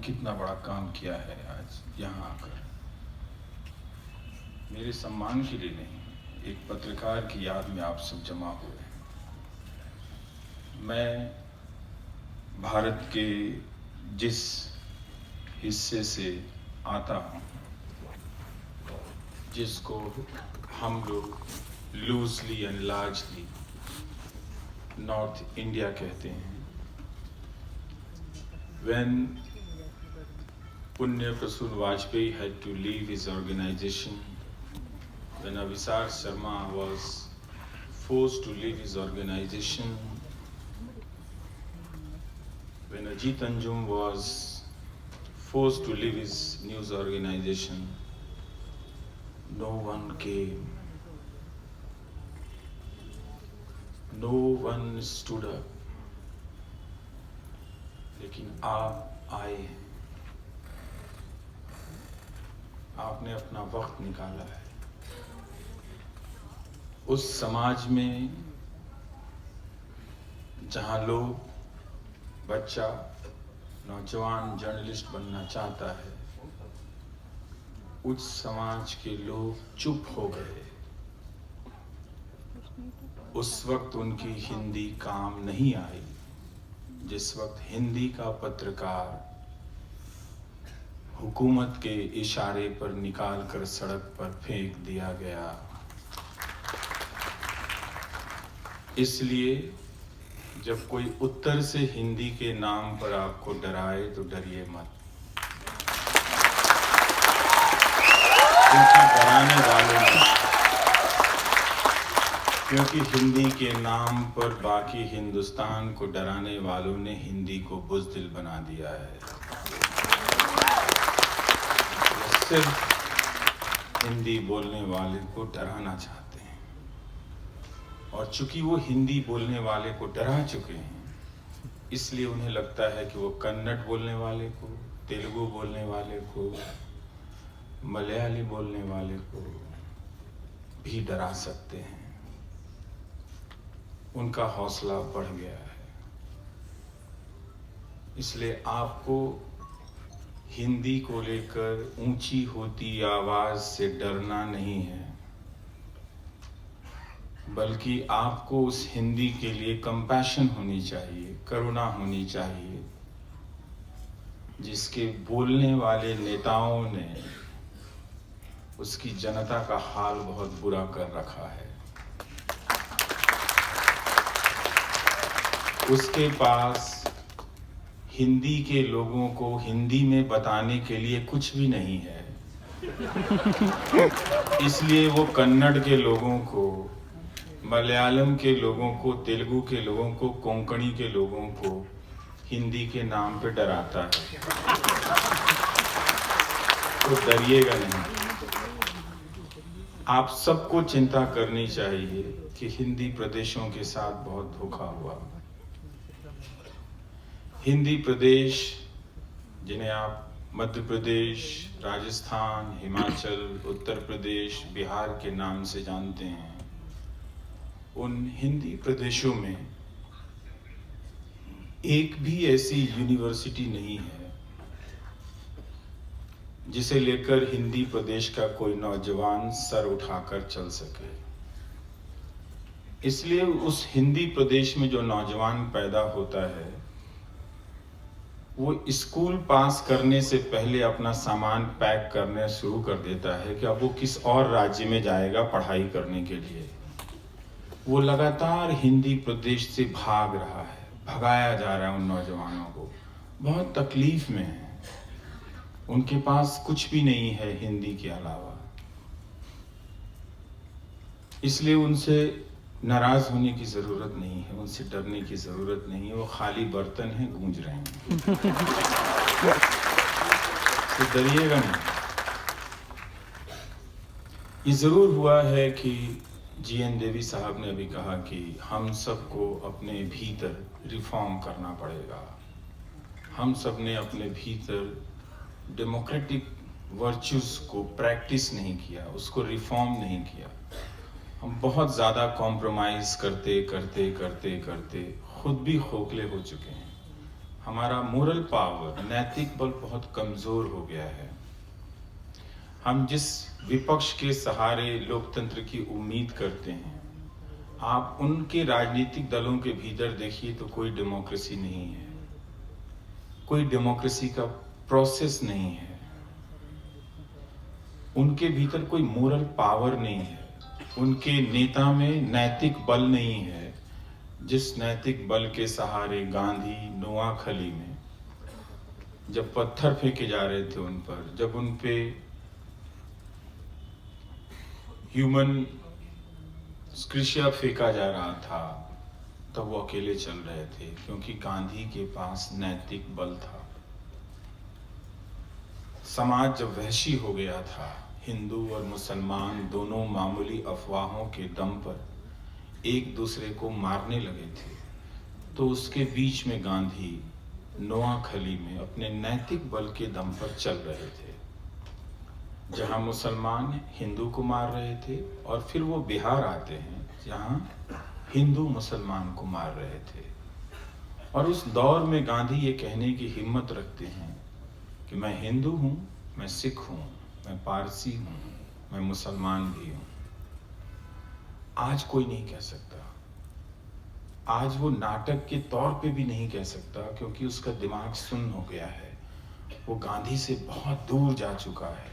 कितना बड़ा काम किया है आज यहाँ आकर। मेरे सम्मान के लिए नहीं, एक पत्रकार की याद में आप सब जमा हुए हैं। मैं भारत के जिस हिस्से से आता हूँ, जिसको हम लोग loosely and largely north India कहते हैं, when Punya Prasoon Vajpayee had to leave his organization, when Avisar Sharma was forced to leave his organization, when Ajit Anjum was forced to leave his news organization, no one came, no one stood up. लेकिन आप आए, आपने अपना वक्त निकाला है। उस समाज में जहां लोग, बच्चा, नौजवान जर्नलिस्ट बनना चाहता है, उस समाज के लोग चुप हो गए। उस वक्त उनकी हिंदी काम नहीं आई, जिस वक्त हिंदी का पत्रकार हुकूमत के इशारे पर निकाल कर सड़क पर फेंक दिया गया। इसलिए जब कोई उत्तर से हिंदी के नाम पर आपको डराए तो डरिए मत, क्योंकि डराने वालों ने, क्योंकि हिंदी के नाम पर बाकी हिंदुस्तान को डराने वालों ने हिंदी को बुज़दिल बना दिया है। वो सिर्फ हिंदी बोलने वाले को डराना चाहते हैं, और चूंकि वो हिंदी बोलने वाले को डरा चुके हैं, इसलिए उन्हें लगता है कि वो कन्नड़ बोलने वाले को, तेलुगु बोलने वाले को, मलयाली बोलने वाले को भी डरा सकते हैं। उनका हौसला बढ़ गया है। इसलिए आपको हिंदी को लेकर ऊंची होती आवाज से डरना नहीं है, बल्कि आपको उस हिंदी के लिए कंपैशन होनी चाहिए, करुणा होनी चाहिए, जिसके बोलने वाले नेताओं ने उसकी जनता का हाल बहुत बुरा कर रखा है। उसके पास हिंदी के लोगों को हिंदी में बताने के लिए कुछ भी नहीं है, इसलिए वो कन्नड़ के लोगों को, मलयालम के लोगों को, तेलुगु के लोगों को, कोंकणी के लोगों को हिंदी के नाम पे डराता है। तो डरिएगा नहीं। आप सबको चिंता करनी चाहिए कि हिंदी प्रदेशों के साथ बहुत धोखा हुआ। हिंदी प्रदेश, जिन्हें आप मध्य प्रदेश, राजस्थान, हिमाचल, उत्तर प्रदेश, बिहार के नाम से जानते हैं, उन हिंदी प्रदेशों में एक भी ऐसी यूनिवर्सिटी नहीं है जिसे लेकर हिंदी प्रदेश का कोई नौजवान सर उठाकर चल सके। इसलिए उस हिंदी प्रदेश में जो नौजवान पैदा होता है, वो स्कूल पास करने से पहले अपना सामान पैक करने शुरू कर देता है कि अब वो किस और राज्य में जाएगा पढ़ाई करने के लिए। वो लगातार हिंदी प्रदेश से भाग रहा है, भगाया जा रहा है उन नौजवानों को। बहुत तकलीफ में है, उनके पास कुछ भी नहीं है हिंदी के अलावा। इसलिए उनसे नाराज होने की जरूरत नहीं है, उनसे डरने की जरूरत नहीं है। वो खाली बर्तन हैं, गूंज रहे हैं, तो डरिएगा नहीं। ये जरूर हुआ है कि जीएन देवी साहब ने अभी कहा कि हम सबको अपने भीतर रिफॉर्म करना पड़ेगा। हम सब ने अपने भीतर डेमोक्रेटिक वर्च्यूज को प्रैक्टिस नहीं किया, उसको रिफॉर्म नहीं किया। हम बहुत ज़्यादा कॉम्प्रोमाइज़ करते करते करते करते खुद भी खोखले हो चुके हैं। हमारा मोरल पावर, नैतिक बल बहुत कमजोर हो गया है। हम जिस विपक्ष के सहारे लोकतंत्र की उम्मीद करते हैं, आप उनके राजनीतिक दलों के भीतर देखिए तो कोई डेमोक्रेसी नहीं है, कोई डेमोक्रेसी का प्रोसेस नहीं है, उनके भीतर कोई मोरल पावर नहीं है, उनके नेता में नैतिक बल नहीं है। जिस नैतिक बल के सहारे गांधी नोआखली में जब पत्थर फेंके जा रहे थे उन पर, जब उन पे ह्यूमन स्क्रिशिया फेंका जा रहा था, तब वो अकेले चल रहे थे, क्योंकि गांधी के पास नैतिक बल था। समाज जब वहशी हो गया था, हिंदू और मुसलमान दोनों मामूली अफवाहों के दम पर एक दूसरे को मारने लगे थे, तो उसके बीच में गांधी नोआखली में अपने नैतिक बल के दम पर चल रहे थे। जहां मुसलमान हिंदू को मार रहे थे, और फिर वो बिहार आते हैं जहां हिंदू मुसलमान को मार रहे थे। और उस दौर में गांधी ये कहने की हिम्मत रखते हैं कि मैं हिंदू हूं, मैं सिख हूं, मैं पारसी हूं, मैं मुसलमान भी हूं। आज कोई नहीं कह सकता, आज वो नाटक के तौर पे भी नहीं कह सकता, क्योंकि उसका दिमाग सुन्न हो गया है। वो गांधी से बहुत दूर जा चुका है।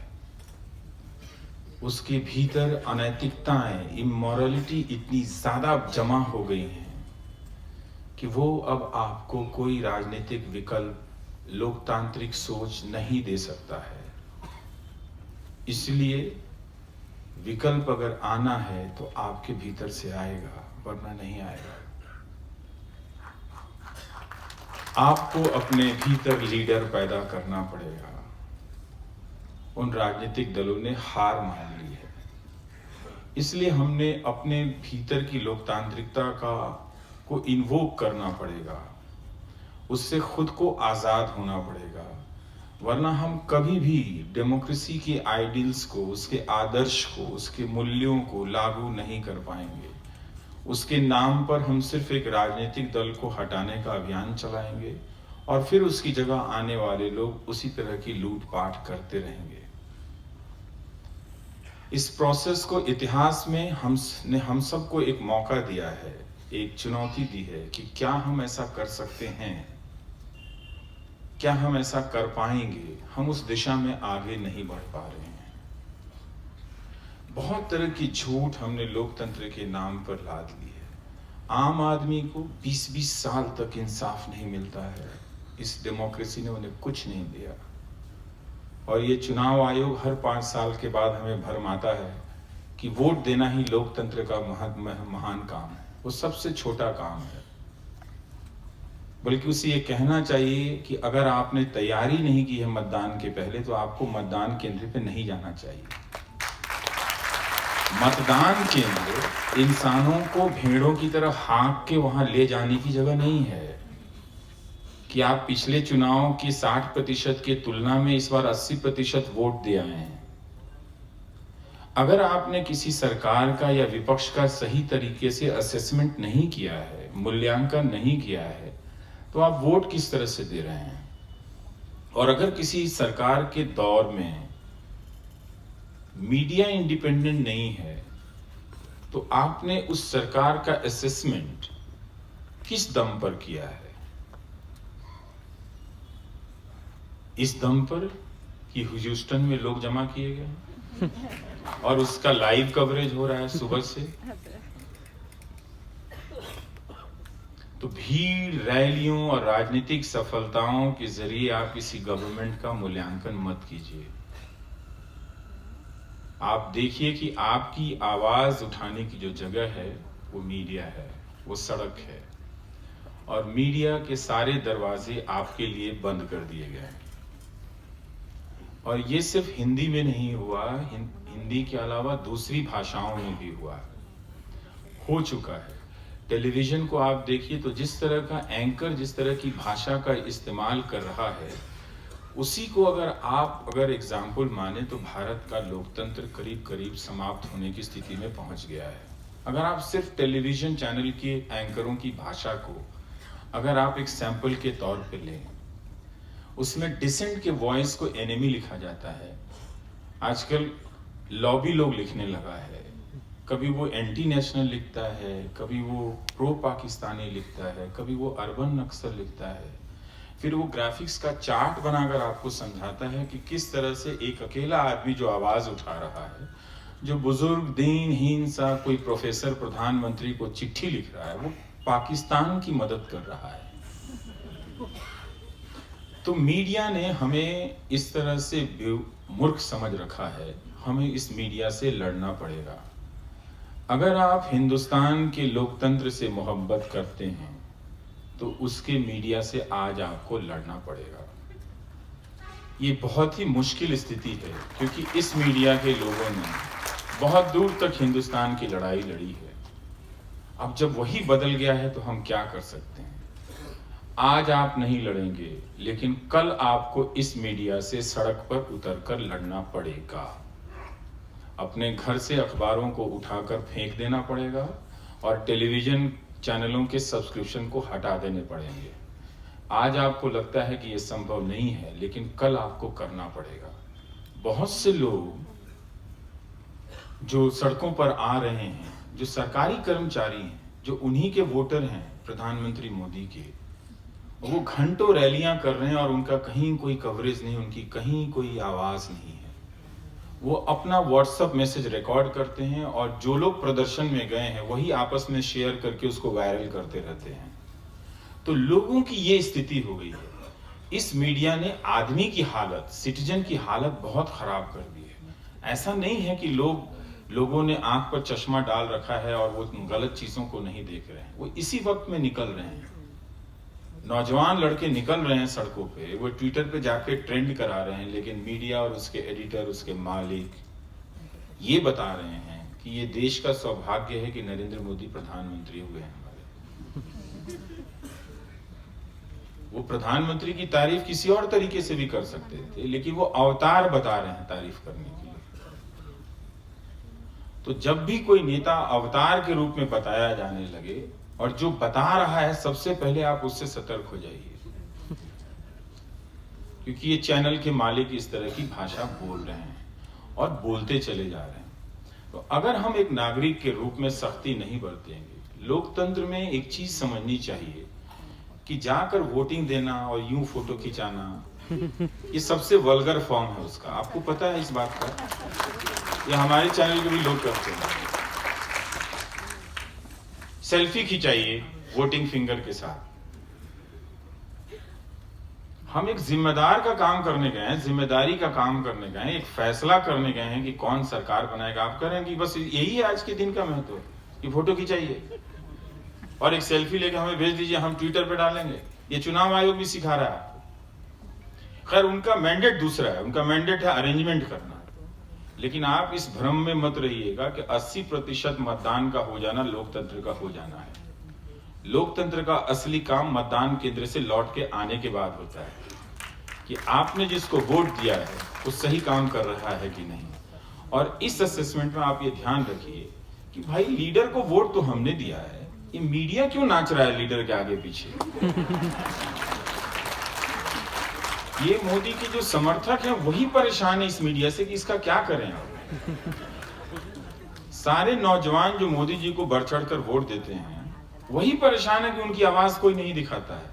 उसके भीतर अनैतिकताएं, इमोरलिटी इतनी ज्यादा जमा हो गई हैं कि वो अब आपको कोई राजनीतिक विकल्प, लोकतांत्रिक सोच नहीं दे सकता है। इसलिए विकल्प अगर आना है तो आपके भीतर से आएगा, वरना नहीं आएगा। आपको अपने भीतर लीडर पैदा करना पड़ेगा। उन राजनीतिक दलों ने हार मान ली है, इसलिए हमने अपने भीतर की लोकतांत्रिकता को इन्वोक करना पड़ेगा, उससे खुद को आजाद होना पड़ेगा, वरना हम कभी भी डेमोक्रेसी के आइडियल्स को, उसके आदर्श को, उसके मूल्यों को लागू नहीं कर पाएंगे। उसके नाम पर हम सिर्फ एक राजनीतिक दल को हटाने का अभियान चलाएंगे, और फिर उसकी जगह आने वाले लोग उसी तरह की लूटपाट करते रहेंगे। इस प्रोसेस को इतिहास में हमने हम सबको एक मौका दिया है, एक चुनौती दी है कि क्या हम ऐसा कर सकते हैं, क्या हम ऐसा कर पाएंगे। हम उस दिशा में आगे नहीं बढ़ पा रहे हैं। बहुत तरह की झूठ हमने लोकतंत्र के नाम पर लाद ली है। आम आदमी को 20-20 साल तक इंसाफ नहीं मिलता है। इस डेमोक्रेसी ने उन्हें कुछ नहीं दिया, और ये चुनाव आयोग हर 5 साल के बाद हमें भरमाता है कि वोट देना ही लोकतंत्र का महान काम है। वो सबसे छोटा काम है। बल्कि उसे ये कहना चाहिए कि अगर आपने तैयारी नहीं की है मतदान के पहले, तो आपको मतदान केंद्र पे नहीं जाना चाहिए। मतदान केंद्र इंसानों को भेड़ों की तरह हाँक के वहां ले जाने की जगह नहीं है कि आप पिछले चुनाव की 60% की तुलना में इस बार 80% वोट दे आए हैं। अगर आपने किसी सरकार का या विपक्ष का सही तरीके से असेसमेंट नहीं किया है, मूल्यांकन नहीं किया है, तो आप वोट किस तरह से दे रहे हैं। और अगर किसी सरकार के दौर में मीडिया इंडिपेंडेंट नहीं है, तो आपने उस सरकार का असेसमेंट किस दम पर किया है? इस दम पर कि ह्यूस्टन में लोग जमा किए गए और उसका लाइव कवरेज हो रहा है सुबह से। तो भीड़, रैलियों और राजनीतिक सफलताओं के जरिए आप किसी गवर्नमेंट का मूल्यांकन मत कीजिए। आप देखिए कि आपकी आवाज उठाने की जो जगह है वो मीडिया है, वो सड़क है, और मीडिया के सारे दरवाजे आपके लिए बंद कर दिए गए हैं। और ये सिर्फ हिंदी में नहीं हुआ, हिंदी के अलावा दूसरी भाषाओं में भी हुआ है, हो चुका है। टेलीविजन को आप देखिए तो जिस तरह का एंकर जिस तरह की भाषा का इस्तेमाल कर रहा है, उसी को अगर एग्जाम्पल माने तो भारत का लोकतंत्र करीब करीब समाप्त होने की स्थिति में पहुंच गया है। अगर आप सिर्फ टेलीविजन चैनल के एंकरों की भाषा को अगर आप एक सैंपल के तौर पे लें, उसमें डिसेंट के वॉइस को एनिमी लिखा जाता है। आजकल लॉबी लोग लिखने लगा है, कभी वो एंटी नेशनल लिखता है, कभी वो प्रो पाकिस्तानी लिखता है, कभी वो अर्बन नक्सल लिखता है। फिर वो ग्राफिक्स का चार्ट बनाकर आपको समझाता है कि किस तरह से एक अकेला आदमी जो आवाज उठा रहा है, जो बुजुर्ग दीनहीन सा कोई प्रोफेसर प्रधानमंत्री को चिट्ठी लिख रहा है, वो पाकिस्तान की मदद कर रहा है। तो मीडिया ने हमें इस तरह से मूर्ख समझ रखा है, हमें इस मीडिया से लड़ना पड़ेगा। अगर आप हिंदुस्तान के लोकतंत्र से मोहब्बत करते हैं तो उसके मीडिया से आज आपको लड़ना पड़ेगा। ये बहुत ही मुश्किल स्थिति है, क्योंकि इस मीडिया के लोगों ने बहुत दूर तक हिंदुस्तान की लड़ाई लड़ी है। अब जब वही बदल गया है तो हम क्या कर सकते हैं? आज आप नहीं लड़ेंगे, लेकिन कल आपको इस मीडिया से सड़क पर उतरकर लड़ना पड़ेगा। अपने घर से अखबारों को उठाकर फेंक देना पड़ेगा और टेलीविजन चैनलों के सब्सक्रिप्शन को हटा देने पड़ेंगे। आज आपको लगता है कि यह संभव नहीं है, लेकिन कल आपको करना पड़ेगा। बहुत से लोग जो सड़कों पर आ रहे हैं, जो सरकारी कर्मचारी हैं, जो उन्हीं के वोटर हैं प्रधानमंत्री मोदी के, वो घंटों रैलियां कर रहे हैं और उनका कहीं कोई कवरेज नहीं, उनकी कहीं कोई आवाज नहीं है। वो अपना व्हाट्सएप मैसेज रिकॉर्ड करते हैं और जो लोग प्रदर्शन में गए हैं वही आपस में शेयर करके उसको वायरल करते रहते हैं। तो लोगों की ये स्थिति हो गई है। इस मीडिया ने आदमी की हालत, सिटीजन की हालत बहुत खराब कर दी है। ऐसा नहीं है कि लोगों ने आंख पर चश्मा डाल रखा है और वो गलत चीजों को नहीं देख रहे हैं, वो इसी वक्त में निकल रहे हैं। नौजवान लड़के निकल रहे हैं सड़कों पे, वो ट्विटर पे जाके ट्रेंड करा रहे हैं, लेकिन मीडिया और उसके एडिटर, उसके मालिक ये बता रहे हैं कि ये देश का सौभाग्य है कि नरेंद्र मोदी प्रधानमंत्री हुए हैं हमारे। वो प्रधानमंत्री की तारीफ किसी और तरीके से भी कर सकते थे, लेकिन वो अवतार बता रहे हैं तारीफ करने के लिए। तो जब भी कोई नेता अवतार के रूप में बताया जाने लगे, और जो बता रहा है सबसे पहले आप उससे सतर्क हो जाइए, क्योंकि ये चैनल के मालिक इस तरह की भाषा बोल रहे हैं और बोलते चले जा रहे हैं। तो अगर हम एक नागरिक के रूप में सख्ती नहीं बरतेंगे, लोकतंत्र में एक चीज समझनी चाहिए कि जाकर वोटिंग देना और यूं फोटो खिंचाना, ये सबसे वल्गर फॉर्म है उसका। आपको पता है इस बात का? ये हमारे चैनल के भी लोग करते हैं। सेल्फी खिंचाइए वोटिंग फिंगर के साथ। हम एक जिम्मेदार का काम करने गए हैं, जिम्मेदारी का काम करने गए हैं, एक फैसला करने गए हैं कि कौन सरकार बनाएगा। आप करें कि बस यही है आज के दिन का महत्व कि फोटो खिंचाइए और एक सेल्फी लेके हमें भेज दीजिए, हम ट्विटर पे डालेंगे। ये चुनाव आयोग भी सिखा रहा है आपको। खैर, उनका मैंडेट दूसरा है, उनका मैंडेट है अरेंजमेंट करना। लेकिन आप इस भ्रम में मत रहिएगा कि 80% मतदान का हो जाना लोकतंत्र का हो जाना है। लोकतंत्र का असली काम मतदान केंद्र से लौट के आने के बाद होता है कि आपने जिसको वोट दिया है वो सही काम कर रहा है कि नहीं। और इस असेसमेंट में आप ये ध्यान रखिए कि भाई लीडर को वोट तो हमने दिया है, ये मीडिया क्यों नाच रहा है लीडर के आगे पीछे। ये मोदी के जो समर्थक हैं वही परेशान है इस मीडिया से कि इसका क्या करें। सारे नौजवान जो मोदी जी को बढ़ चढ़ कर वोट देते हैं वही परेशान है कि उनकी आवाज कोई नहीं दिखाता है।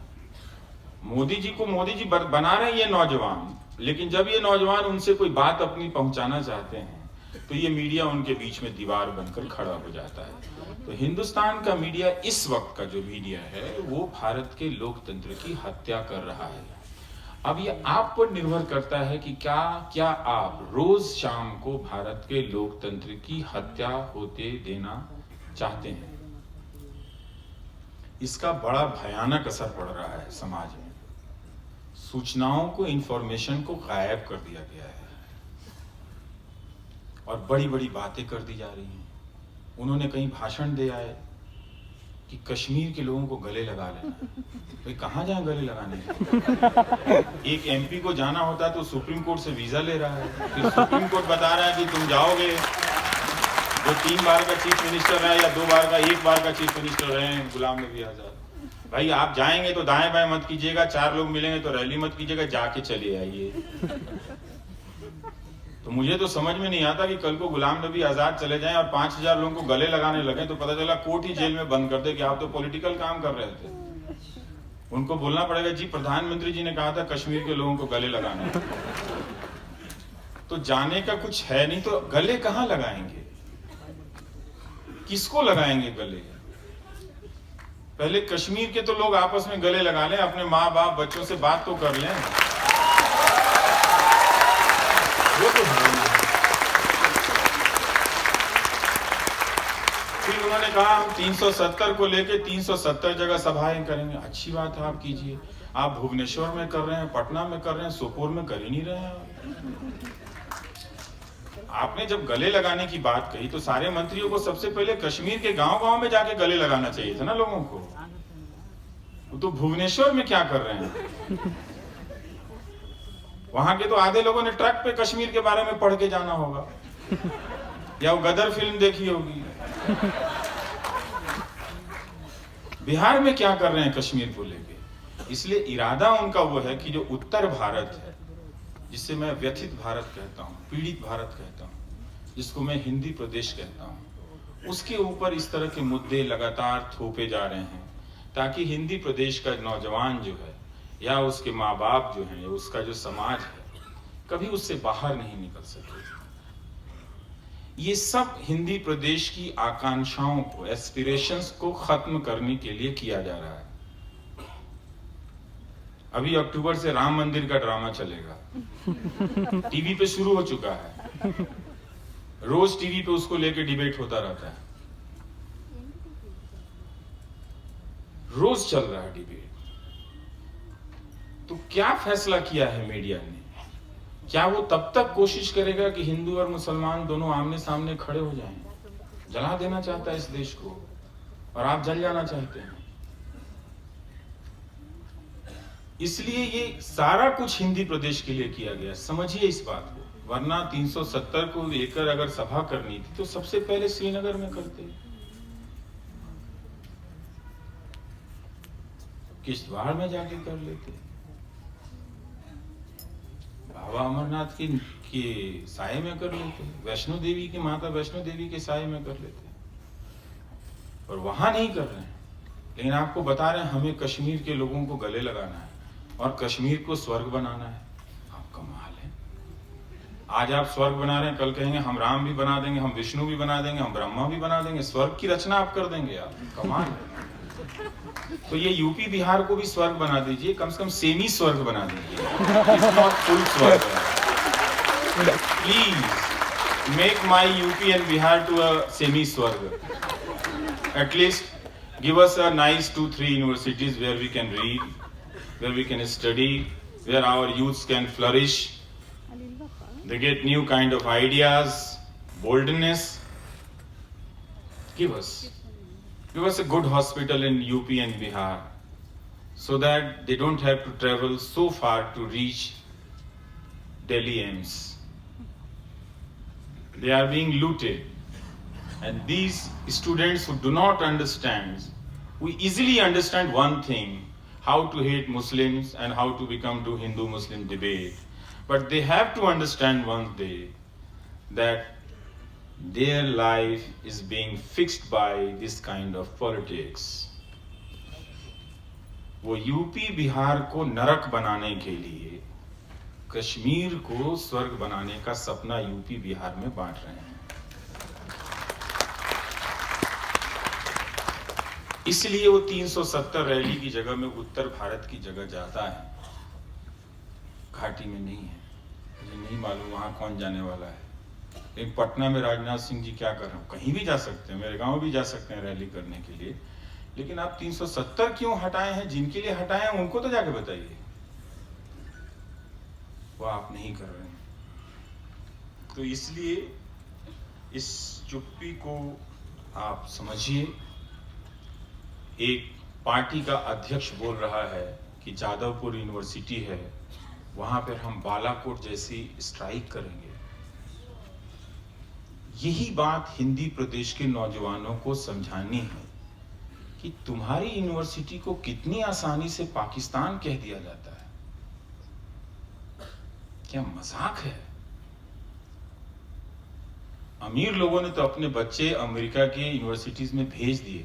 मोदी जी बना रहे हैं ये नौजवान, लेकिन जब ये नौजवान उनसे कोई बात अपनी पहुंचाना चाहते हैं तो ये मीडिया उनके बीच में दीवार बनकर खड़ा हो जाता है। तो हिंदुस्तान का मीडिया, इस वक्त का जो मीडिया है, वो भारत के लोकतंत्र की हत्या कर रहा है। अब ये आप पर निर्भर करता है कि क्या आप रोज शाम को भारत के लोकतंत्र की हत्या होते देना चाहते हैं। इसका बड़ा भयानक असर पड़ रहा है समाज में। सूचनाओं को, इंफॉर्मेशन को गायब कर दिया गया है और बड़ी बड़ी बातें कर दी जा रही हैं। उन्होंने कहीं भाषण दे आए कि कश्मीर के लोगों को गले लगा लेना। भाई कहाँ जाए गले लगाने? एक एमपी को जाना होता तो सुप्रीम कोर्ट से वीजा ले रहा है, फिर सुप्रीम कोर्ट बता रहा है कि तुम जाओगे। जो 3 बार का चीफ मिनिस्टर है या 2 बार का, 1 बार का चीफ मिनिस्टर रहे हैं गुलाम नबी आजाद, भाई आप जाएंगे तो दाएं बाएं मत कीजिएगा, 4 लोग मिलेंगे तो रैली मत कीजिएगा, जाके चले आइए। तो मुझे तो समझ में नहीं आता कि कल को गुलाम नबी आजाद चले जाएं और 5000 लोगों को गले लगाने लगे तो पता चला कोर्ट ही जेल में बंद कर दे कि आप तो पॉलिटिकल काम कर रहे थे। उनको बोलना पड़ेगा जी प्रधानमंत्री जी ने कहा था कश्मीर के लोगों को गले लगाने। तो जाने का कुछ है नहीं तो गले कहां लगाएंगे, किसको लगाएंगे गले? पहले कश्मीर के तो लोग आपस में गले लगा लें, अपने माँ बाप बच्चों से बात तो कर लें। वो तो फिर उन्होंने कहा हम 370 को लेके 370 जगह सभाएं करेंगे। अच्छी बात है, आप कीजिए। आप भुवनेश्वर में कर रहे हैं, पटना में कर रहे हैं, सोपोर में कर ही नहीं रहे हैं। आपने जब गले लगाने की बात कही तो सारे मंत्रियों को सबसे पहले कश्मीर के गांव-गांव में जाके गले लगाना चाहिए था ना लोगों को। तो भुवनेश्वर में क्या कर रहे हैं? वहां के तो आधे लोगों ने ट्रक पे कश्मीर के बारे में पढ़ के जाना होगा या वो गदर फिल्म देखी होगी। बिहार में क्या कर रहे हैं कश्मीर को लेके? इसलिए इरादा उनका वो है कि जो उत्तर भारत है, जिसे मैं व्यथित भारत कहता हूँ, पीड़ित भारत कहता हूँ, जिसको मैं हिंदी प्रदेश कहता हूँ, उसके ऊपर इस तरह के मुद्दे लगातार थोपे जा रहे हैं ताकि हिंदी प्रदेश का नौजवान जो है या उसके माँ बाप जो है, उसका जो समाज है, कभी उससे बाहर नहीं निकल सके। ये सब हिंदी प्रदेश की आकांक्षाओं को, एस्पिरेशंस को खत्म करने के लिए किया जा रहा है। अभी अक्टूबर से राम मंदिर का ड्रामा चलेगा, टीवी पे शुरू हो चुका है, रोज टीवी पे उसको लेके डिबेट होता रहता है, रोज चल रहा है डिबेट। तो क्या फैसला किया है मीडिया ने? क्या वो तब तक कोशिश करेगा कि हिंदू और मुसलमान दोनों आमने सामने खड़े हो जाएं? जला देना चाहता है इस देश को और आप जल जाना चाहते हैं। इसलिए ये सारा कुछ हिंदी प्रदेश के लिए किया गया, समझिए इस बात को। वरना 370 को लेकर अगर सभा करनी थी तो सबसे पहले श्रीनगर में करते, किश्तवाड़ में जाके कर लेते, बाबा अमरनाथ के साये में कर लेते, वैष्णो देवी की माता वैष्णो देवी के साये में कर लेते, और वहां नहीं कर रहे हैं। लेकिन आपको बता रहे हैं हमें कश्मीर के लोगों को गले लगाना है और कश्मीर को स्वर्ग बनाना है। आप कमाल है। आज आप स्वर्ग बना रहे हैं, कल कहेंगे हम राम भी बना देंगे, हम विष्णु भी बना देंगे, हम ब्रह्मा भी बना देंगे, स्वर्ग की रचना आप कर देंगे। आप कमाल है। तो ये यूपी बिहार को भी स्वर्ग बना दीजिए, कम से कम सेमी स्वर्ग बना दीजिए, नॉट फुल स्वर्ग। Please make my UP and Bihar to a semi स्वर्ग। At least give us a nice 2-3 universities where we can read, where we can study, where our youths can flourish. They get new kind of ideas, boldness. Give us a good hospital in UP and Bihar so that they don't have to travel so far to reach Delhi AIIMS. They are being looted. And these students who do not understand, we easily understand one thing, how to hate Muslims and how to become to Hindu-Muslim debate. But they have to understand one day that their life is being fixed by this kind of politics. वो UP Bihar को नरक बनाने के लिए कश्मीर को स्वर्ग बनाने का सपना यूपी बिहार में बांट रहे हैं। इसलिए वो 370 रैली की जगह में उत्तर भारत की जगह जाता है, घाटी में नहीं है। मुझे नहीं मालूम वहां कौन जाने वाला है। एक पटना में राजनाथ सिंह जी क्या कर रहे हैं? कहीं भी जा सकते हैं, मेरे गांव भी जा सकते हैं रैली करने के लिए। लेकिन आप 370 क्यों हटाए हैं? जिनके लिए हटाए हैं उनको तो जाके बताइए। वो आप नहीं कर रहे हैं। तो इसलिए इस चुप्पी को आप समझिए। एक पार्टी का अध्यक्ष बोल रहा है कि जादवपुर यूनिवर्सिटी है, वहां पर हम बालाकोट जैसी स्ट्राइक करेंगे। यही बात हिंदी प्रदेश के नौजवानों को समझानी है कि तुम्हारी यूनिवर्सिटी को कितनी आसानी से पाकिस्तान कह दिया जाता है। क्या मजाक है। अमीर लोगों ने तो अपने बच्चे अमेरिका के यूनिवर्सिटीज में भेज दिए,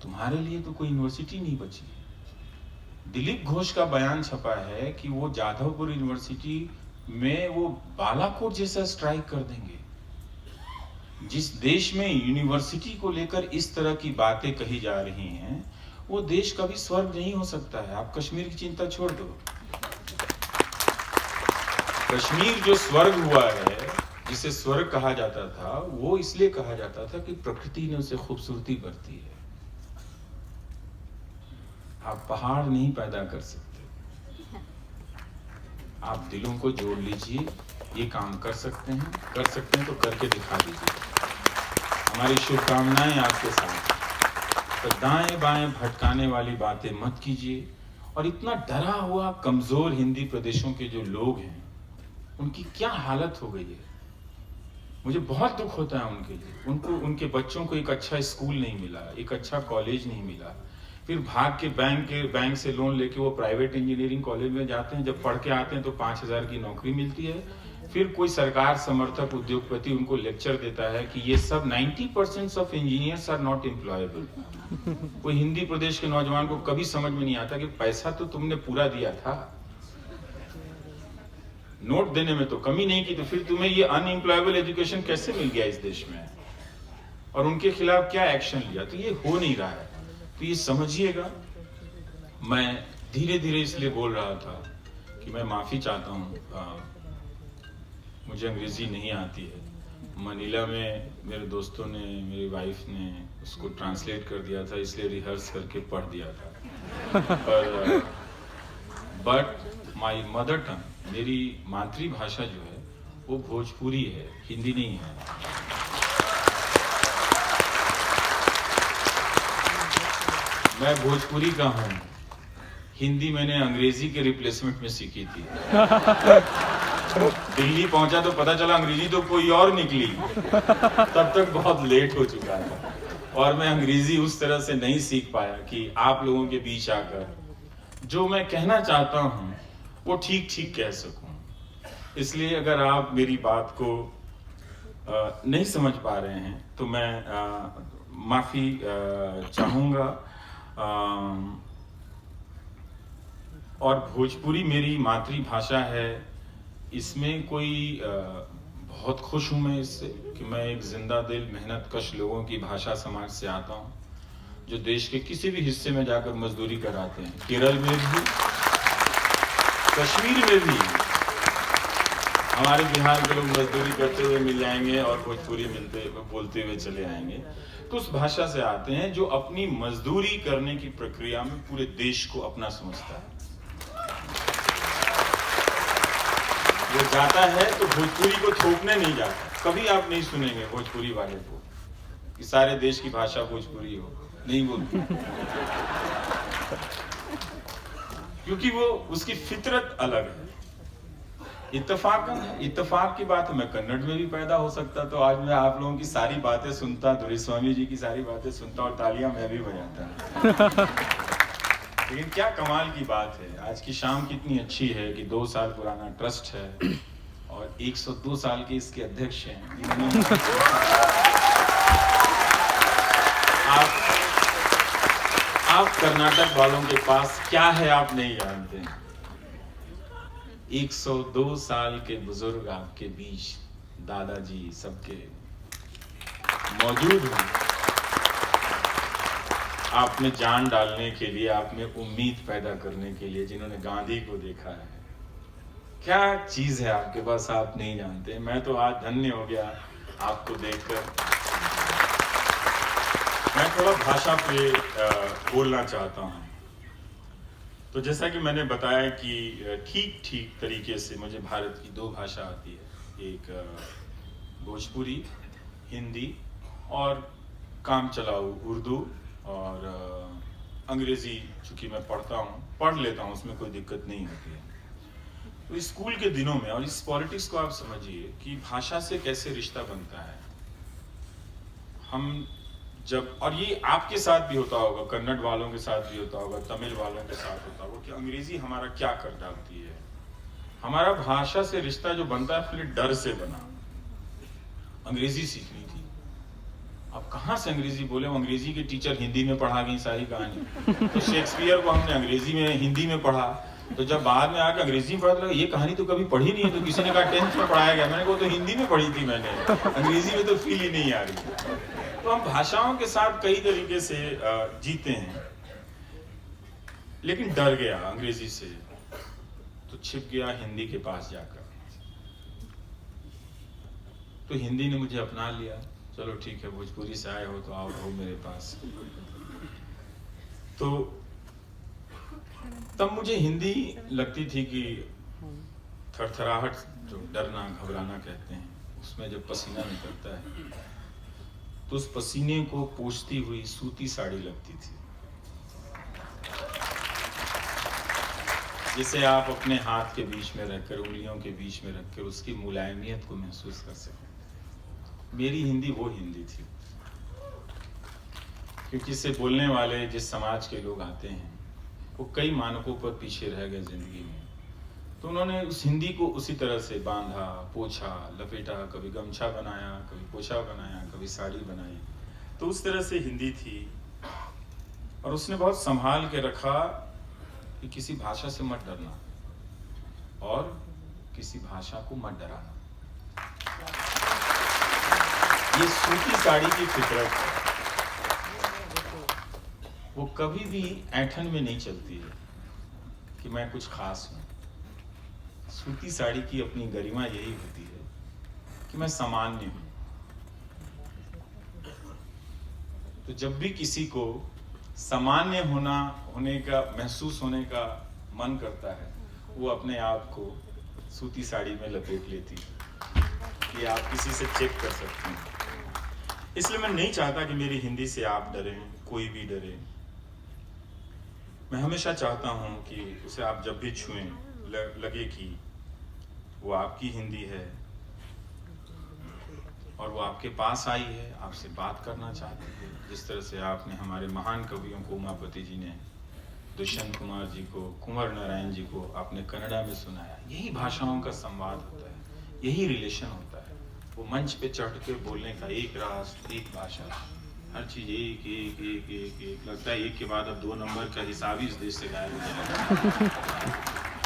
तुम्हारे लिए तो कोई यूनिवर्सिटी नहीं बची है। दिलीप घोष का बयान छपा है कि वो जाधवपुर यूनिवर्सिटी में वो बालाकोट जैसा स्ट्राइक कर देंगे। जिस देश में यूनिवर्सिटी को लेकर इस तरह की बातें कही जा रही हैं, वो देश कभी स्वर्ग नहीं हो सकता है। आप कश्मीर की चिंता छोड़ दो। कश्मीर जो स्वर्ग हुआ है, जिसे स्वर्ग कहा जाता था, वो इसलिए कहा जाता था कि प्रकृति ने उसे खूबसूरती बरती है। आप पहाड़ नहीं पैदा कर सकते, आप दिलों को जोड़ लीजिए। ये काम कर सकते हैं तो करके दिखा दीजिए। हमारी शुभकामनाएं आपके साथ। तो दाएं बाएं भटकाने वाली बातें मत कीजिए। और इतना डरा हुआ कमजोर हिंदी प्रदेशों के जो लोग हैं, उनकी क्या हालत हो गई है। मुझे बहुत दुख होता है उनके लिए। उनको, उनके बच्चों को एक अच्छा स्कूल नहीं मिला, एक अच्छा कॉलेज नहीं मिला, फिर भाग के बैंक से लोन लेके वो प्राइवेट इंजीनियरिंग कॉलेज में जाते हैं। जब पढ़ के आते हैं तो 5,000 की नौकरी मिलती है। फिर कोई सरकार समर्थक उद्योगपति उनको लेक्चर देता है कि ये सब 90% of engineers are not employable. कोई हिंदी प्रदेश के नौजवान को कभी समझ में नहीं आता कि पैसा तो तुमने पूरा दिया था, नोट देने में तो कमी नहीं की, तो फिर तुम्हें ये अनएम्प्लॉयबल एजुकेशन कैसे मिल गया इस देश में, और उनके खिलाफ क्या एक्शन लिया। तो ये हो नहीं रहा है। तो ये समझिएगा। मैं धीरे धीरे इसलिए बोल रहा था कि मैं माफी चाहता हूँ। मुझे अंग्रेजी नहीं आती है। मनीला में मेरे दोस्तों ने, मेरी वाइफ ने उसको ट्रांसलेट कर दिया था, इसलिए रिहर्स करके पढ़ दिया था। पर बट माय मदर टंग, मेरी मातृभाषा जो है वो भोजपुरी है, हिंदी नहीं है। मैं भोजपुरी का हूँ। हिंदी मैंने अंग्रेजी के रिप्लेसमेंट में सीखी थी। दिल्ली पहुंचा तो पता चला अंग्रेजी तो कोई और निकली। तब तक बहुत लेट हो चुका था और मैं अंग्रेजी उस तरह से नहीं सीख पाया कि आप लोगों के बीच आकर जो मैं कहना चाहता हूँ वो ठीक ठीक कह सकूं। इसलिए अगर आप मेरी बात को नहीं समझ पा रहे हैं तो मैं माफी चाहूंगा। और भोजपुरी मेरी मातृभाषा है। इसमें कोई बहुत खुश हूं मैं इससे कि मैं एक जिंदा दिल मेहनत कश लोगों की भाषा समाज से आता हूं, जो देश के किसी भी हिस्से में जाकर मजदूरी कराते हैं। केरल में भी, कश्मीर में भी हमारे बिहार के लोग मजदूरी करते हुए मिल जाएंगे और भोजपुरी बोलते हुए चले आएंगे। तो उस भाषा से आते हैं जो अपनी मजदूरी करने की प्रक्रिया में पूरे देश को अपना समझता है। वो जाता है तो भोजपुरी को थोपने नहीं जाता। कभी आप नहीं सुनेंगे भोजपुरी वाले को कि सारे देश की भाषा भोजपुरी हो, नहीं बोलते। क्योंकि वो उसकी फितरत अलग है। इत्तेफाक की बात है, मैं कन्नड़ में भी पैदा हो सकता तो आज मैं आप लोगों की सारी बातें सुनता, दुराईस्वामी जी की सारी बातें सुनता और तालियां मैं भी बजाता। लेकिन क्या कमाल की बात है, आज की शाम कितनी अच्छी है कि 2 साल पुराना ट्रस्ट है और 102 साल के इसके अध्यक्ष हैं। आप कर्नाटक वालों के पास क्या है आप नहीं जानते। 102 साल के बुजुर्ग आपके बीच, दादाजी सबके मौजूद हैं। आप में जान डालने के लिए, आप में उम्मीद पैदा करने के लिए, जिन्होंने गांधी को देखा है। क्या चीज है आपके पास आप नहीं जानते। मैं तो आज धन्य हो गया आपको देखकर। मैं थोड़ा भाषा पे बोलना चाहता हूँ। तो जैसा कि मैंने बताया कि ठीक ठीक तरीके से मुझे भारत की 2 भाषा आती है, एक भोजपुरी, हिंदी, और काम चलाऊ उर्दू, और अंग्रेजी चूंकि मैं पढ़ लेता हूँ, उसमें कोई दिक्कत नहीं होती है। तो स्कूल के दिनों में, और इस पॉलिटिक्स को आप समझिए कि भाषा से कैसे रिश्ता बनता है। हम जब, और ये आपके साथ भी होता होगा, कन्नड़ वालों के साथ भी होता होगा, तमिल वालों के साथ होता होगा, कि अंग्रेजी हमारा क्या कर डालती है। हमारा भाषा से रिश्ता जो बनता है पहले डर से बना। अंग्रेजी सीखनी थी, अब कहाँ से अंग्रेजी बोले, वो अंग्रेजी के टीचर हिंदी में पढ़ा गई सारी कहानी। तो शेक्सपियर को हमने अंग्रेजी में, हिंदी में पढ़ा, तो जब बाद में आकर अंग्रेजी में पढ़ा तो ये कहानी तो कभी पढ़ी नहीं है। तो किसी ने कहा 10th में पढ़ाया गया, मैंने कहा तो हिंदी में पढ़ी थी मैंने, अंग्रेजी में तो फील ही नहीं आ रही। तो हम भाषाओं के साथ कई तरीके से जीते हैं, लेकिन डर गया अंग्रेजी से तो छिप गया हिंदी के पास जाकर। तो हिंदी ने मुझे अपना लिया, चलो ठीक है, भोजपुरी से आए हो तो आओ रहो मेरे पास। तो तब मुझे हिंदी लगती थी कि थरथराहट, जो डरना घबराना कहते हैं, उसमें जब पसीना निकलता है तो उस पसीने को पोंछती हुई सूती साड़ी लगती थी। जिसे आप अपने हाथ के बीच में रखकर, उंगलियों के बीच में रखकर उसकी मुलायमियत को महसूस कर सकें। मेरी हिंदी वो हिंदी थी, क्योंकि इसे बोलने वाले जिस समाज के लोग आते हैं वो कई मानकों पर पीछे रह गए जिंदगी में। तो उन्होंने उस हिंदी को उसी तरह से बांधा, पोछा, लपेटा, कभी गमछा बनाया, कभी पोछा बनाया, कभी साड़ी बनाई। तो उस तरह से हिंदी थी, और उसने बहुत संभाल के रखा कि किसी भाषा से मत डरना और किसी भाषा को मत डराना। ये सूती साड़ी की फितरत है, वो कभी भी ऐंठन में नहीं चलती है कि मैं कुछ खास हूं। सूती साड़ी की अपनी गरिमा यही होती है कि मैं सामान्य हूं। तो जब भी किसी को सामान्य होने का, महसूस होने का मन करता है, वो अपने आप को सूती साड़ी में लपेट लेती है। ये आप किसी से चेक कर सकते हैं। इसलिए मैं नहीं चाहता कि मेरी हिंदी से आप डरें, कोई भी डरे। मैं हमेशा चाहता हूं कि उसे आप जब भी छुएं लगे कि वो आपकी हिंदी है और वो आपके पास आई है, आपसे बात करना चाहती है। जिस तरह से आपने हमारे महान कवियों को, उमापति जी ने दुष्यंत कुमार जी को, कुंवर नारायण जी को आपने कन्नड़ा में सुनाया। यही भाषाओं का संवाद होता है, यही रिलेशन होता है। वो मंच पे चढ़ के बोलने का, एक राष्ट्र एक भाषा, हर चीज एक एक एक एक एक, लगता है एक के बाद अब 2 नंबर का हिसाब ही इस देश से गायब हो जाएगा।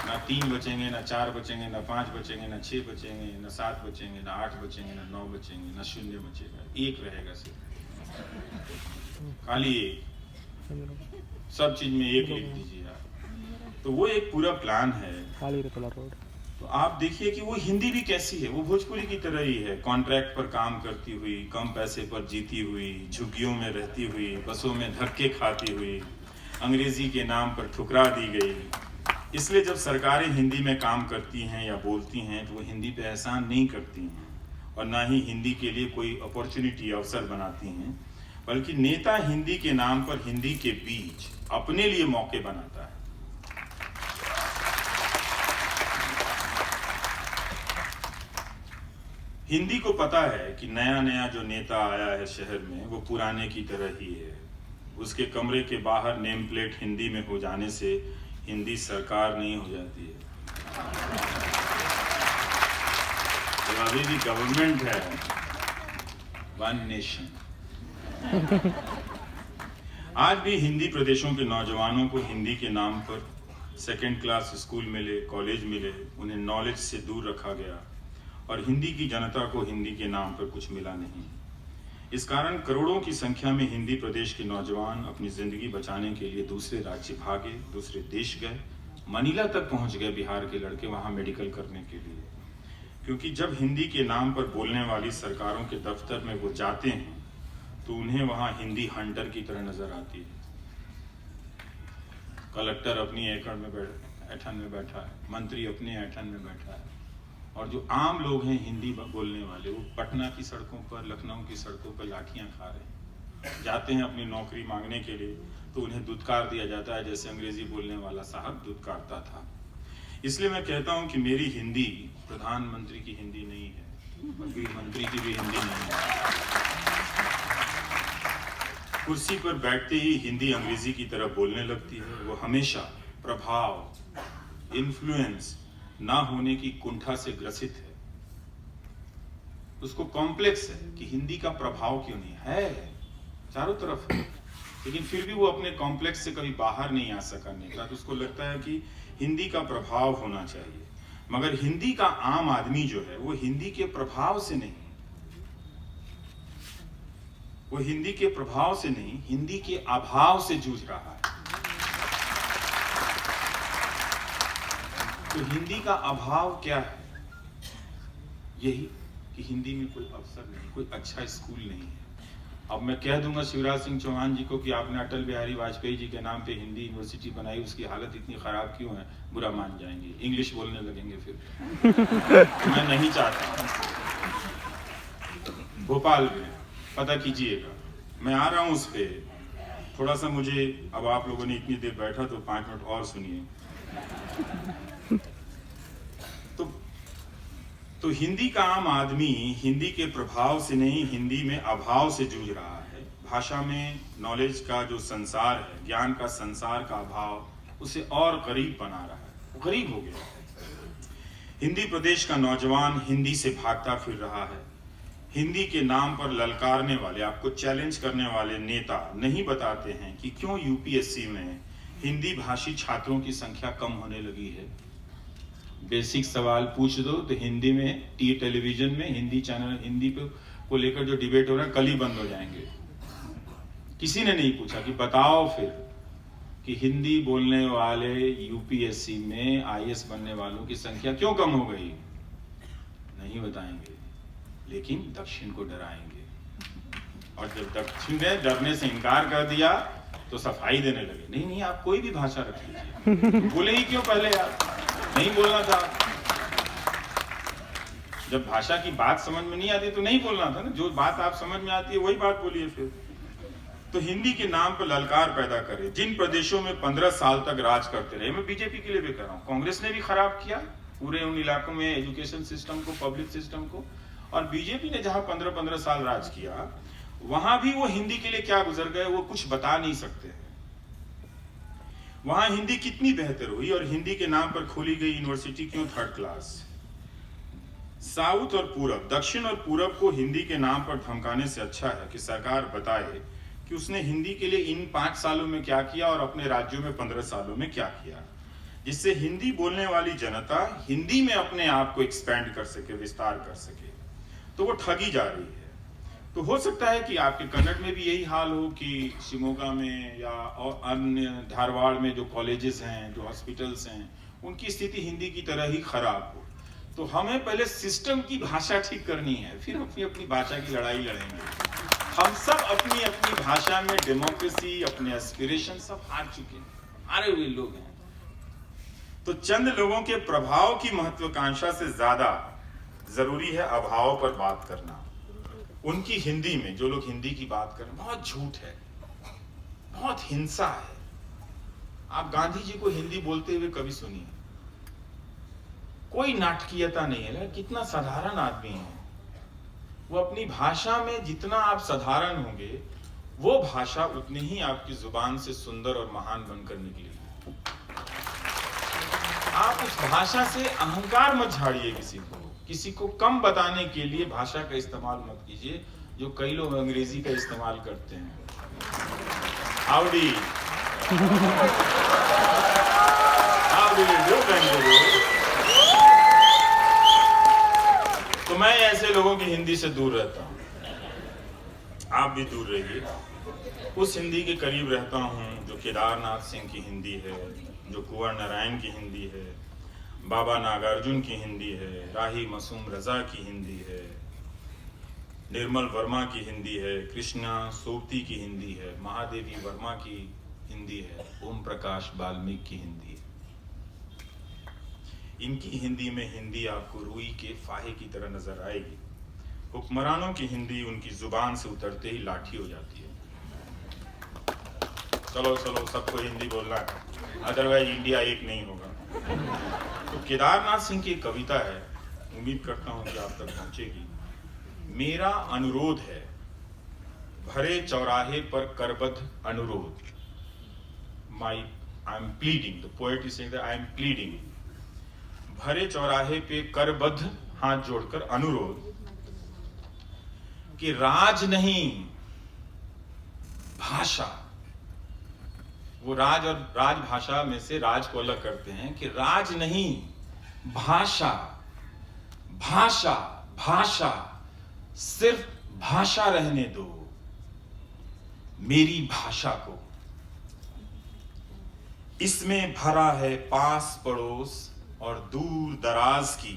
ना 3 बचेंगे, ना 4 बचेंगे, ना 5 बचेंगे, ना 6 बचेंगे, ना 7 बचेंगे, ना 8 बचेंगे, ना 9 बचेंगे, ना 0 बचेगा, एक रहेगा सिर्फ, खाली एक। सब चीज में एक लिख दीजिए आप। तो वो एक पूरा प्लान है। तो आप देखिए कि वो हिंदी भी कैसी है, वो भोजपुरी की तरह ही है। कॉन्ट्रैक्ट पर काम करती हुई, कम पैसे पर जीती हुई, झुग्गियों में रहती हुई, बसों में धक्के खाती हुई, अंग्रेजी के नाम पर ठुकरा दी गई। इसलिए जब सरकारें हिंदी में काम करती हैं या बोलती हैं तो वो हिंदी पे एहसान नहीं करती हैं, और ना ही हिंदी के लिए कोई अपॉर्चुनिटी, अवसर बनाती हैं, बल्कि नेता हिंदी के नाम पर हिंदी के बीच अपने लिए मौके बनाता है। हिंदी को पता है कि नया नया जो नेता आया है शहर में वो पुराने की तरह ही है। उसके कमरे के बाहर नेम प्लेट हिंदी में हो जाने से हिंदी सरकार नहीं हो जाती है, तो अभी भी गवर्नमेंट है, वन नेशन। आज भी हिंदी प्रदेशों के नौजवानों को हिंदी के नाम पर 2nd क्लास स्कूल मिले, कॉलेज मिले, उन्हें नॉलेज से दूर रखा गया, और हिंदी की जनता को हिंदी के नाम पर कुछ मिला नहीं। इस कारण करोड़ों की संख्या में हिंदी प्रदेश के नौजवान अपनी जिंदगी बचाने के लिए दूसरे राज्य भागे, दूसरे देश गए, मनीला तक पहुंच गए बिहार के लड़के वहां मेडिकल करने के लिए। क्योंकि जब हिंदी के नाम पर बोलने वाली सरकारों के दफ्तर में वो जाते हैं तो उन्हें वहां हिंदी हंटर की तरह नजर आती है। कलेक्टर अपनी ऐठन में बैठा है, मंत्री अपने ऐठन में बैठा है, और जो आम लोग हैं हिंदी बोलने वाले, वो पटना की सड़कों पर, लखनऊ की सड़कों पर लाठियां खा रहे हैं। जाते हैं अपनी नौकरी मांगने के लिए तो उन्हें दुत्कार दिया जाता है, जैसे अंग्रेजी बोलने वाला साहब दुत्कारता था। इसलिए मैं कहता हूं कि मेरी हिंदी प्रधानमंत्री की हिंदी नहीं है, गृह मंत्री की भी हिंदी नहीं है। कुर्सी पर बैठते ही हिंदी अंग्रेजी की तरह बोलने लगती है। वो हमेशा प्रभाव, इन्फ्लुएंस ना होने की कुंठा से ग्रसित है। उसको कॉम्प्लेक्स है कि हिंदी का प्रभाव क्यों नहीं है, चारों तरफ है, लेकिन फिर भी वो अपने कॉम्प्लेक्स से कभी बाहर नहीं आ सका नेता। तो उसको लगता है कि हिंदी का प्रभाव होना चाहिए। मगर हिंदी का आम आदमी जो है वो हिंदी के प्रभाव से नहीं, वो हिंदी के प्रभाव से नहीं, हिंदी के अभाव से जूझ रहा है। तो हिंदी का अभाव क्या है? यही कि हिंदी में कोई अवसर नहीं, कोई अच्छा स्कूल नहीं है। अब मैं कह दूंगा शिवराज सिंह चौहान जी को कि आपने अटल बिहारी वाजपेयी जी के नाम पे हिंदी यूनिवर्सिटी बनाई, उसकी हालत इतनी खराब क्यों है? बुरा मान जाएंगे, इंग्लिश बोलने लगेंगे फिर। मैं नहीं चाहता। भोपाल में पता कीजिएगा, मैं आ रहा हूं उस पे, थोड़ा सा मुझे, अब आप लोगों ने इतनी देर बैठा तो 5 मिनट और सुनिए। तो हिंदी का आम आदमी हिंदी के प्रभाव से नहीं, हिंदी में अभाव से जूझ रहा है। भाषा में नॉलेज का जो संसार है, ज्ञान का संसार का अभाव उसे और गरीब बना रहा है, वो गरीब हो गया है। हिंदी प्रदेश का नौजवान हिंदी से भागता फिर रहा है। हिंदी के नाम पर ललकारने वाले, आपको चैलेंज करने वाले नेता नहीं बताते हैं कि क्यों यूपीएससी में हिंदी भाषी छात्रों की संख्या कम होने लगी है। बेसिक सवाल पूछ दो तो हिंदी में, टेलीविजन में हिंदी चैनल, हिंदी पे को लेकर जो डिबेट हो रहा है कल ही बंद हो जाएंगे। किसी ने नहीं पूछा कि बताओ फिर कि हिंदी बोलने वाले यूपीएससी में आईएएस बनने वालों की संख्या क्यों कम हो गई। नहीं बताएंगे, लेकिन दक्षिण को डराएंगे। और जब दक्षिण ने डरने से इनकार कर दिया तो सफाई देने लगे। नहीं नहीं, आप कोई भी भाषा रख लीजिए, बोले ही क्यों पहले? आप नहीं बोलना था। जब भाषा की बात समझ में नहीं आती तो नहीं बोलना था ना। जो बात आप समझ में आती है वही बात बोलिए फिर। तो हिंदी के नाम पर ललकार पैदा करे। जिन प्रदेशों में 15 साल तक राज करते रहे, मैं बीजेपी के लिए भी कर रहा हूँ, कांग्रेस ने भी खराब किया पूरे उन इलाकों में एजुकेशन सिस्टम को, पब्लिक सिस्टम को। और बीजेपी ने जहां 15-15 साल राज किया, वहां भी वो हिंदी के लिए क्या गुजर गए वो कुछ बता नहीं सकते हैं। वहां हिंदी कितनी बेहतर हुई और हिंदी के नाम पर खोली गई यूनिवर्सिटी क्यों 3rd क्लास। साउथ और पूरब, दक्षिण और पूरब को हिंदी के नाम पर धमकाने से अच्छा है कि सरकार बताए कि उसने हिंदी के लिए इन 5 सालों में क्या किया और अपने राज्यों में 15 सालों में क्या किया, जिससे हिंदी बोलने वाली जनता हिंदी में अपने आप को एक्सपेंड कर सके, विस्तार कर सके। तो वो ठगी जा रही है। तो हो सकता है कि आपके कन्नड़ में भी यही हाल हो कि शिमोगा में या और अन्य धारवाड़ में जो कॉलेजेस हैं, जो हॉस्पिटल्स हैं, उनकी स्थिति हिंदी की तरह ही खराब हो। तो हमें पहले सिस्टम की भाषा ठीक करनी है, फिर अपनी अपनी भाषा की लड़ाई लड़ेंगे। हम सब अपनी अपनी भाषा में डेमोक्रेसी, अपने एस्पिरेशन सब हार चुके हैं, हारे हुए लोग हैं। तो चंद लोगों के प्रभाव की महत्वाकांक्षा से ज्यादा जरूरी है अभाव पर बात करना। उनकी हिंदी में जो लोग हिंदी की बात करें, बहुत झूठ है, बहुत हिंसा है। आप गांधी जी को हिंदी बोलते हुए कभी सुनिए, कोई नाटकीयता नहीं है। कितना साधारण आदमी है वो। अपनी भाषा में जितना आप साधारण होंगे, वो भाषा उतनी ही आपकी जुबान से सुंदर और महान बनकर निकलेगी। आप उस भाषा से अहंकार मत झाड़िए। किसी को कम बताने के लिए भाषा का इस्तेमाल मत कीजिए, जो कई लोग अंग्रेजी का इस्तेमाल करते हैं। हाउडी, तो मैं ऐसे लोगों की हिंदी से दूर रहता हूं। आप भी दूर रहिए। उस हिंदी के करीब रहता हूं जो केदारनाथ सिंह की हिंदी है, जो कुंवर नारायण की हिंदी है, बाबा नागार्जुन की हिंदी है, राही मासूम रजा की हिंदी है, निर्मल वर्मा की हिंदी है, कृष्णा सोबती की हिंदी है, महादेवी वर्मा की हिंदी है, ओम प्रकाश वाल्मीकि की हिंदी है। इनकी हिंदी में हिंदी आपको रुई के फाहे की तरह नजर आएगी। हुक्मरानों की हिंदी उनकी जुबान से उतरते ही लाठी हो जाती है। चलो चलो सबको हिंदी बोलना है, अदरवाइज इंडिया एक नहीं होगा। तो केदारनाथ सिंह की कविता है, उम्मीद करता हूं कि आप तक पहुंचेगी। मेरा अनुरोध है भरे चौराहे पर करबद्ध अनुरोध, I am pleading, the poet is saying that I am pleading, भरे चौराहे पे करबद्ध हाथ जोड़कर अनुरोध कि राज नहीं भाषा, वो राज और राजभाषा में से राज को अलग करते हैं कि राज नहीं भाषा, भाषा भाषा सिर्फ भाषा रहने दो मेरी भाषा को। इसमें भरा है पास पड़ोस और दूर दराज की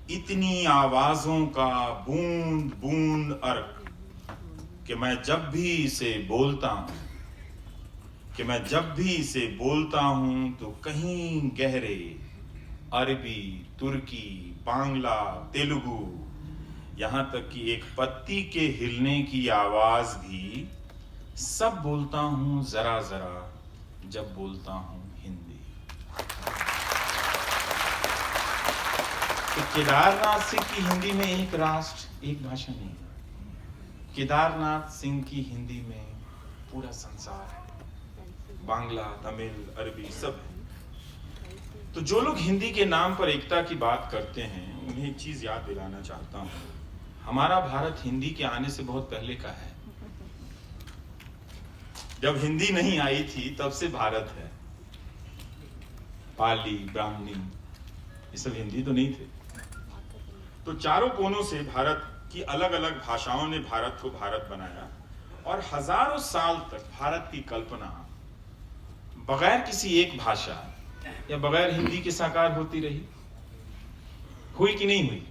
इतनी आवाजों का बूंद बूंद अर्क कि मैं जब भी इसे बोलता हूं तो कहीं गहरे अरबी, तुर्की, बांग्ला, तेलुगु, यहां तक कि एक पत्ती के हिलने की आवाज भी सब बोलता हूं जरा जरा जब बोलता हूं हिंदी। तो केदारनाथ सिंह की हिंदी में एक राष्ट्र एक भाषा नहीं है, केदारनाथ सिंह की हिंदी में पूरा संसार है, बांग्ला, तमिल, अरबी सब है। तो जो लोग हिंदी के नाम पर एकता की बात करते हैं उन्हें एक चीज याद दिलाना चाहता हूं, हमारा भारत हिंदी के आने से बहुत पहले का है। जब हिंदी नहीं आई थी तब से भारत है। पाली, ब्राह्मणी, ये सब हिंदी तो नहीं थे। तो चारों कोनों से भारत की अलग अलग भाषाओं ने भारत को भारत बनाया और हजारों साल तक भारत की कल्पना बगैर किसी एक भाषा या बगैर हिंदी के साकार होती रही। हुई कि नहीं हुई?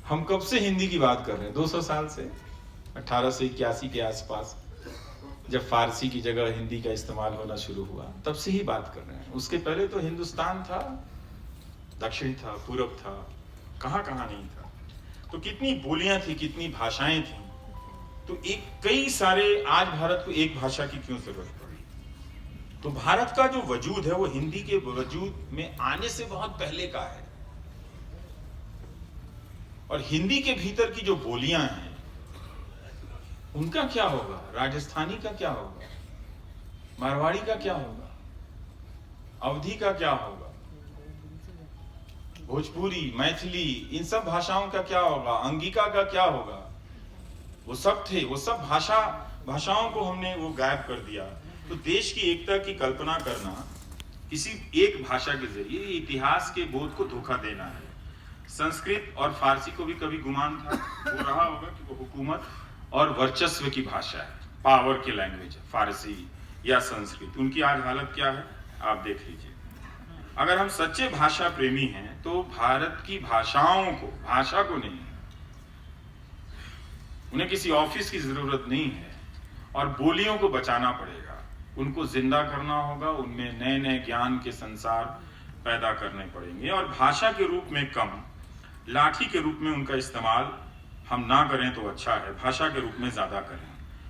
हम कब से हिंदी की बात कर रहे हैं? 200 साल से, 1881 के आसपास जब फारसी की जगह हिंदी का इस्तेमाल होना शुरू हुआ तब से ही बात कर रहे हैं। उसके पहले तो हिंदुस्तान था, दक्षिण था, पूरब था, कहां नहीं था। तो कितनी बोलियां थी, कितनी भाषाएं थी। तो कई सारे आज भारत को एक भाषा की क्यों जरूरत पड़ी? तो भारत का जो वजूद है वो हिंदी के वजूद में आने से बहुत पहले का है। और हिंदी के भीतर की जो बोलियां हैं उनका क्या होगा? राजस्थानी का क्या होगा? मारवाड़ी का क्या होगा? अवधी का क्या होगा? भोजपुरी, मैथिली, इन सब भाषाओं का क्या होगा? अंगिका का क्या होगा? वो सब थे, वो सब भाषाओं को हमने वो गायब कर दिया। तो देश की एकता की कल्पना करना किसी एक भाषा के जरिए इतिहास के बोध को धोखा देना है। संस्कृत और फारसी को भी कभी गुमान था, वो रहा होगा कि वो हुकूमत और वर्चस्व की भाषा है, पावर की लैंग्वेज है फारसी या संस्कृत। उनकी आज हालत क्या है आप देख लीजिए। अगर हम सच्चे भाषा प्रेमी हैं तो भारत की भाषाओं को, भाषा को नहीं, उन्हें किसी ऑफिस की जरूरत नहीं है और बोलियों को बचाना पड़ेगा, उनको जिंदा करना होगा, उनमें नए नए ज्ञान के संसार पैदा करने पड़ेंगे। और भाषा के रूप में कम, लाठी के रूप में उनका इस्तेमाल हम ना करें तो अच्छा है, भाषा के रूप में ज्यादा करें।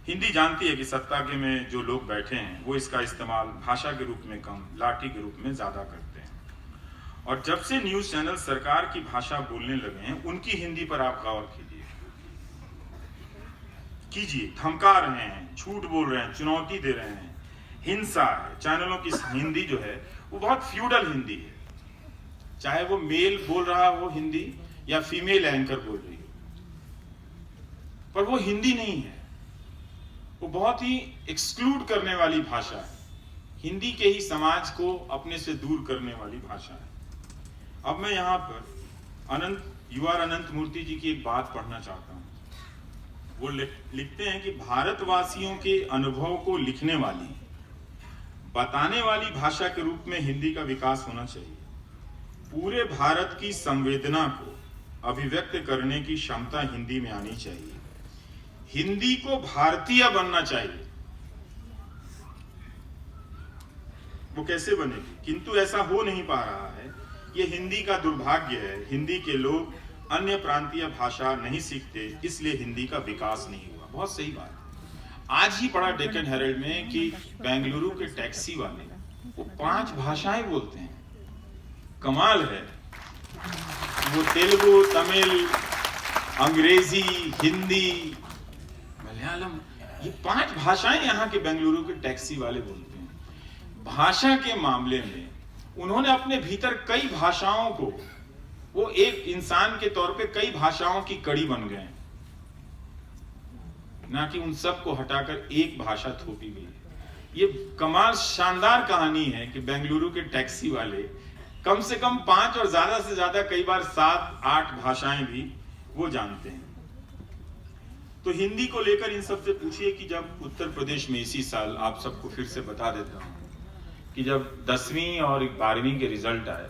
हिंदी जानती है कि सत्ता के में जो लोग बैठे हैं वो इसका इस्तेमाल भाषा के रूप में कम, लाठी के रूप में ज्यादा करते हैं। और जब से न्यूज चैनल सरकार की भाषा बोलने लगे हैं उनकी हिंदी पर आप गौर कीजिए। धमका रहे हैं, झूठ बोल रहे हैं, चुनौती दे रहे हैं, हिंसा है। चैनलों की हिंदी जो है वो बहुत फ्यूडल हिंदी है, चाहे वो मेल बोल रहा हो हिंदी या फीमेल एंकर बोल रही हो, पर वो हिंदी नहीं है, वो बहुत ही एक्सक्लूड करने वाली भाषा है, हिंदी के ही समाज को अपने से दूर करने वाली भाषा है। अब मैं यहाँ पर युवा अनंत मूर्ति जी की एक बात पढ़ना चाहता हूँ। वो लिखते हैं कि भारतवासियों के अनुभव को लिखने वाली, बताने वाली भाषा के रूप में हिंदी का विकास होना चाहिए। पूरे भारत की संवेदना को अभिव्यक्त करने की क्षमता हिंदी में आनी चाहिए। हिंदी को भारतीय बनना चाहिए। वो कैसे बनेगी? किंतु ऐसा हो नहीं पा रहा है। ये हिंदी का दुर्भाग्य है। हिंदी के लोग अन्य प्रांतीय भाषा नहीं सीखते, इसलिए हिंदी का विकास नहीं हुआ। बहुत सही बात है। आज ही पढ़ा डेक्कन हेरल्ड में कि बेंगलुरु के टैक्सी वाले वो 5 भाषाएं बोलते हैं। कमाल है। वो तेलुगु, तमिल, अंग्रेजी, हिंदी, मलयालम, ये 5 भाषाएं यहाँ के बेंगलुरु के टैक्सी वाले बोलते हैं। भाषा के मामले में उन्होंने अपने भीतर कई भाषाओं को, वो एक इंसान के तौर पे कई भाषाओं की कड़ी बन गए, ना कि उन सब को हटाकर एक भाषा थोपी गई। ये कमाल शानदार कहानी है कि बेंगलुरु के टैक्सी वाले कम से कम 5 और ज्यादा से ज्यादा कई बार 7-8 भाषाएं भी वो जानते हैं। तो हिंदी को लेकर इन सबसे पूछिए कि जब उत्तर प्रदेश में इसी साल, आप सबको फिर से बता देता हूं, कि जब 10वीं और 12वीं के रिजल्ट आए